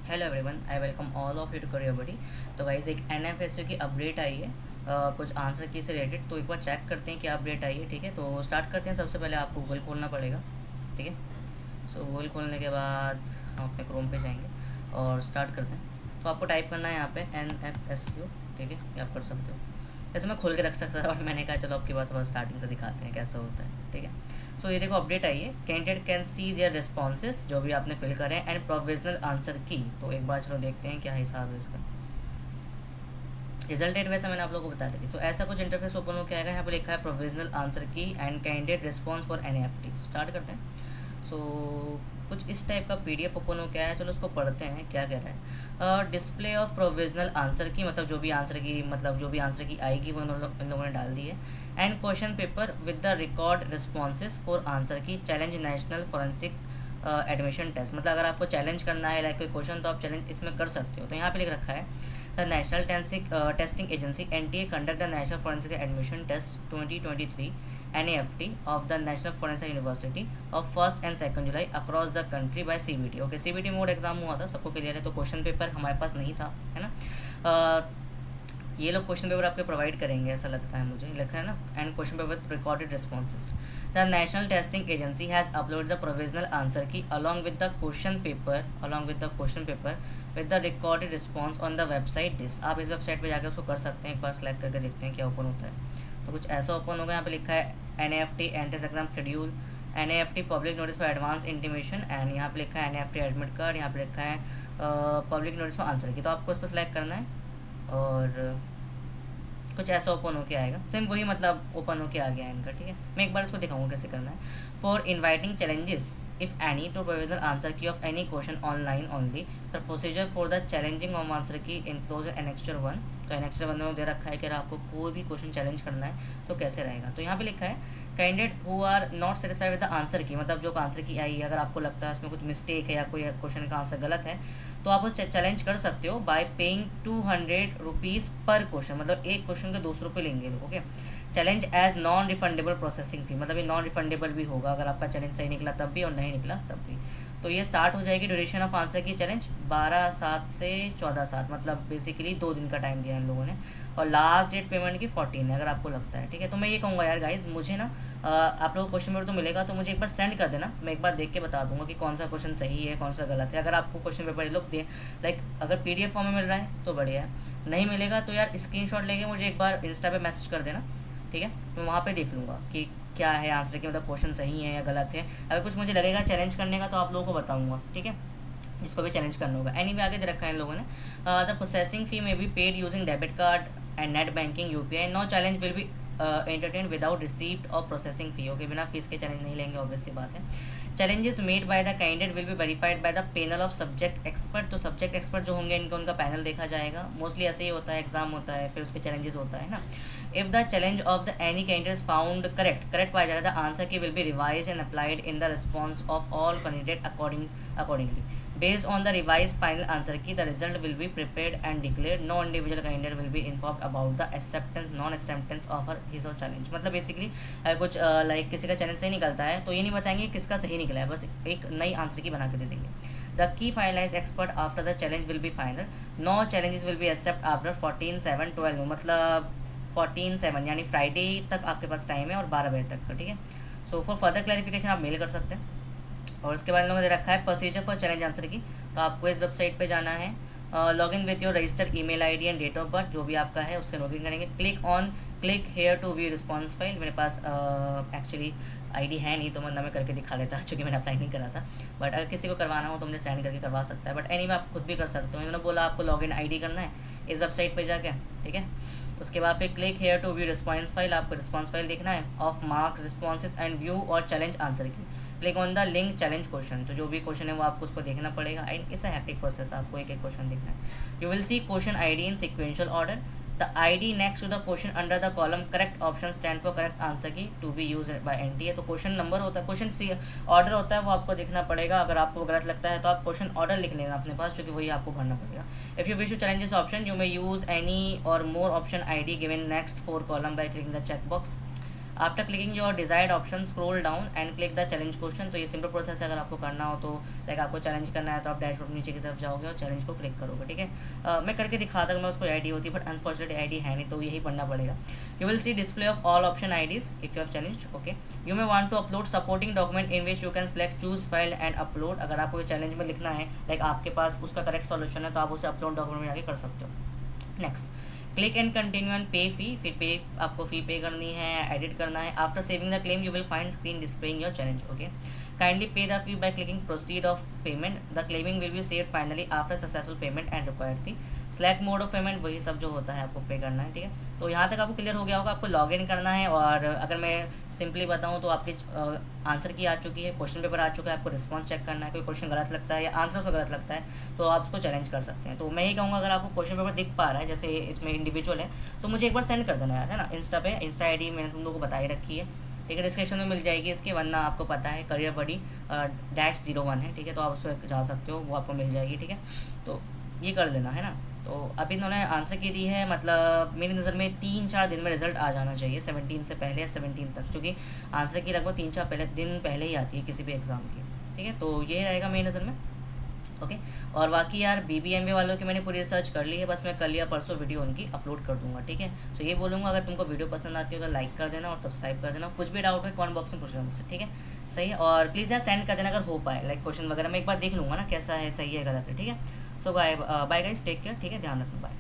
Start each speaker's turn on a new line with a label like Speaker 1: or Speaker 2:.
Speaker 1: Hello everyone, I welcome all of you to career buddy. तो guys एक NFSU की update आई है कुछ आंसर की से रिलेटेड। तो एक बार चेक करते हैं क्या अपडेट आई है। ठीक है, तो स्टार्ट करते हैं। सबसे पहले आपको गूगल खोलना पड़ेगा। ठीक है, सो गूगल खोलने के बाद हम अपने क्रोम पे जाएंगे और स्टार्ट करते हैं। तो आपको टाइप करना है यहाँ पे एनएफएसयू। ठीक है, ये आप कर सकते हो। जैसे मैं खोल के रख सकता था और मैंने कहा चलो आपकी बात थोड़ा स्टार्टिंग से दिखाते हैं कैसा होता है। ठीक है, सो ये देखो अपडेट आई है। Candidate can see their responses, जो भी आपने फिल करे एंड प्रोविजनल आंसर की। तो एक बार चलो देखते हैं क्या हिसाब है इसका। रिजल्ट डेट वैसे मैंने आप लोगों को बता दी थी। तो ऐसा कुछ इंटरफेस ओपन हो के आएगा। यहाँ पे लिखा है प्रोविजनल आंसर की and candidate response for NEFT. Start करते हैं। सो कुछ इस टाइप का पीडीएफ ओपन हो के आया है। चलो उसको पढ़ते हैं क्या कह रहा है। Display of provisional answer key, मतलब जो भी आंसर की आएगी वो इन लोगों ने डाल दी है। And question paper with the record responses for answer key challenge national forensic admission test. मतलब अगर आपको चैलेंज करना है लाइक कोई क्वेश्चन, तो आप चैलेंज इसमें कर सकते हो। तो यहाँ पे लिख रखा है the national testing Agency NTA conduct the National forensic admission Test 2023 NEFT of the National Forensic University of 1 and 2 July across the country by CBT. Okay, CBT mode exam हुआ था, सबको क्लियर है। तो क्वेश्चन पेपर हमारे पास नहीं था, है ना। ये लोग क्वेश्चन पेपर आपके प्रोवाइड करेंगे ऐसा लगता है मुझे, लिखा है ना। And question paper with recorded responses. The national testing agency has uploaded the provisional answer key along with the question paper with the recorded response on the website this. आप इस वेबसाइट पे जाकर उसको कर सकते हैं। एक बार सेलेक्ट करके देखते हैं क्या ओपन होता है। तो कुछ ऐसा ओपन होगा। यहाँ पे लिखा है NEFT entrance exam schedule, NEFT public notice for advance intimation, and यहाँ पे लिखा है एनईएफटी एडमिट कार्ड। यहाँ पे लिखा है पब्लिक नोटिस फॉर आंसर की। तो आपको उस पर सेलेक्ट करना है और कुछ ऐसा ओपन होके आएगा। सेम वही मतलब ओपन होके आ गया है इनका। ठीक है, मैं एक बार इसको दिखाऊंगा कैसे करना है। For inviting challenges if any to provisional answer key of any question online only, the procedure for the challenging of answer key enclose annexure 1। तो एनेक्चर 1 में दे रखा है कि अगर आपको कोई भी क्वेश्चन चैलेंज करना है तो कैसे रहेगा। तो यहाँ पे लिखा है candidate who are not satisfied with the answer key, मतलब जो आंसर की आई है अगर आपको लगता है उसमें कुछ मिस्टेक है या कोई क्वेश्चन का आंसर गलत है, तो आप उस चैलेंज कर सकते हो बाय पेइंग 200 रुपीज़ पर क्वेश्चन। मतलब एक क्वेश्चन के 200 रुपये लेंगे लोग। Okay, challenge as non refundable processing fee, मतलब ये नॉन रिफंडेबल भी होगा अगर आपका चैलेंज सही निकला तब भी और नहीं निकला तब भी। तो ये स्टार्ट हो जाएगी duration of answer key challenge 12/7 से 14/7, मतलब बेसिकली 2 दिन का टाइम दिया इन लोगों ने। और लास्ट डेट पेमेंट की 14 है अगर आपको लगता है। ठीक है, तो मैं ये कहूँगा यार गाइज, मुझे ना आप लोगों को क्वेश्चन पेपर तो मिलेगा तो मुझे एक बार सेंड कर देना। मैं एक बार देख के बता दूंगा कि कौन सा क्वेश्चन सही है कौन सा गलत है। अगर आपको क्वेश्चन पेपर ये लोग दे लाइक अगर पीडीएफ फॉर्म में मिल रहा है तो बढ़िया है, नहीं मिलेगा तो यार स्क्रीनशॉट लेके मुझे एक बार इंस्टा पे मैसेज कर देना। ठीक है, मैं वहाँ पे देख लूँगा कि क्या है आंसर की, मतलब क्वेश्चन सही है या गलत है। अगर कुछ मुझे लगेगा चैलेंज करने का तो आप लोगों को बताऊँगा। ठीक है, जिसको भी चैलेंज करना होगा। एनी आगे दे रखा है इन लोगों ने the processing fee may be paid using debit card and net banking UPI. No challenge will be entertain without receipt और प्रोसेसिंग फी। ओके, बिना फीस के चैलेंज नहीं लेंगे, ऑब्वियस सी बात है। Challenges made by the candidate will be verified by the panel of subject expert. तो subject expert जो होंगे इनका उनका पैनल देखा जाएगा। मोस्टली ऐसे ही होता है, एग्जाम होता है फिर उसके चैलेंजेस होता है ना। If the challenge of the any candidate is found correct पाया जाएगा, द आंसर की will be revise and applied in the response of all candidate accordingly. Based on the revised final answer key, the result will be prepared and declared. No individual candidate will be informed about the acceptance, non-acceptance of his or challenge. मतलब basically कुछ like किसी का challenge सही निकलता है तो ये नहीं बताएंगे किसका सही निकला है, बस एक नई आंसर की बना के दे देंगे। The key finalise expert after the challenge will be final. No challenges will be accept after 14/7/12। मतलब 14/7 यानी फ्राइडे तक आपके पास टाइम है और 12 बजे तक का। ठीक है, सो फॉर फर्दर क्लैरिफिकेशन आप मेल कर सकते हैं। और उसके बाद लोगों ने रखा है प्रोसीजर फॉर चैलेंज आंसर की। तो आपको इस वेबसाइट पे जाना है, log in with your registered email ID and date of birth जो भी आपका है उससे लॉग इन करेंगे। Click here to view response file. मेरे पास एक्चुअली आईडी है नहीं तो मैं करके दिखा लेता क्योंकि मैंने अप्लाई नहीं करा था। बट अगर किसी को करवाना हो तो मुझे सेंड करके करवा सकता है। बट एनी आप खुद भी कर सकते हो। इन्होंने बोला आपको लॉग इन आई करना है इस वेबसाइट पर जाके। ठीक है, उसके बाद फिर click here to view response file. आपको रिस्पॉन्स फाइल देखना है of marks responses and view और challenge answer key. Click on the link challenge question. तो जो भी क्वेश्चन है वो आपको उसको देखना पड़ेगा। And it's a hectic process, आपको एक एक क्वेश्चन देखना है। You will see question ID in sequential order. The ID next to the question under the column correct option stand for correct answer key to be use by NTA. तो question number होता है, question सी order होता है वो आपको देखना पड़ेगा। अगर आपको गलत लगता है तो आप क्वेश्चन ऑर्डर लिख लेना अपने पास, क्योंकि वही आपको भरना पड़ेगा। If you wish to challenge this option you may use any or more option ID given next 4 column by clicking the check box. After clicking your desired option scroll down and click the challenge question. तो ये simple process है, अगर आपको करना हो तो like आपको challenge करना है तो आप डैशबोर्ड नीचे की तरफ जाओगे और चैलेंज को क्लिक करोगे, ठीक है। मैं करके दिखाता अगर मैं उसको आईडी होती, बट अनफॉर्चुनेटली आईडी है नहीं, तो यही पढ़ना पड़ेगा। You will see display of all option IDs if you have challenge, okay. You may want to upload supporting document in which you can select choose file and upload. अगर आपको challenge में लिखना है, लाइक आपके पास उसका correct solution है, तो आप उसे अपलोड डॉक्यूमेंट में आगे कर सकते हो। Next, click and continue and पे फी। फिर पे आपको फी पे करनी है, एडिट करना है। After saving the claim you will find screen displaying your challenge, okay. Kindly पे the fee by clicking proceed of payment. The claiming will be saved finally after successful payment and required fee. Select mode of payment, वही सब जो होता है आपको पे करना है, ठीक है। तो यहाँ तक आपको क्लियर हो गया होगा। आपको लॉग इन करना है, और अगर मैं सिंपली बताऊँ तो आपकी आंसर की आ चुकी है, क्वेश्चन पेपर आ चुका है, आपको रिस्पॉन्स चेक करना है। कोई क्वेश्चन गलत लगता है या आंसर उसको गलत लगता है तो आप उसको चैलेंज कर सकते हैं। तो मैं ही कहूँगा अगर आपको क्वेश्चन पेपर दिख पा रहा है, जैसे इसमें इंडिविजुअल है, तो मुझे एक बार सेंड कर देना यार, है ना। इंस्टा पे, इंस्टा आईडी मैंने तुम लोगों को बता ही रखी है, ठीक है। डिस्क्रिप्शन में मिल जाएगी इसकी, वरना आपको पता है करियर बडी -01 है, ठीक है। तो आप उस पर जा सकते हो, वो आपको मिल जाएगी, ठीक है। तो ये कर लेना, है ना। तो अभी इन्होंने आंसर की दी है, मतलब मेरी नज़र में 3-4 दिन में रिजल्ट आ जाना चाहिए, 17 से पहले या 17 तक, क्योंकि आंसर की लगभग 3-4 दिन पहले ही आती है किसी भी एग्ज़ाम की, ठीक है। तो ये रहेगा मेरी नज़र में, ओके। और बाकी यार BBMBA वालों की मैंने पूरी रिसर्च कर ली है, बस मैं कल या परसों वीडियो उनकी अपलोड कर दूंगा, ठीक है। तो ये बोलूँगा अगर तुमको वीडियो पसंद आती हो तो लाइक कर देना और सब्सक्राइब कर देना। कुछ भी डाउट है कमेंट बॉक्स में पूछ लेना मुझसे, ठीक है। सही है, और प्लीज़ यार सेंड कर देना अगर हो पाए, लाइक क्वेश्चन वगैरह मैं एक बार देख लूँगा ना कैसा है, सही है गलत है, ठीक है। So bye bye guys, take care, ठीक है, ध्यान रखना, बाय।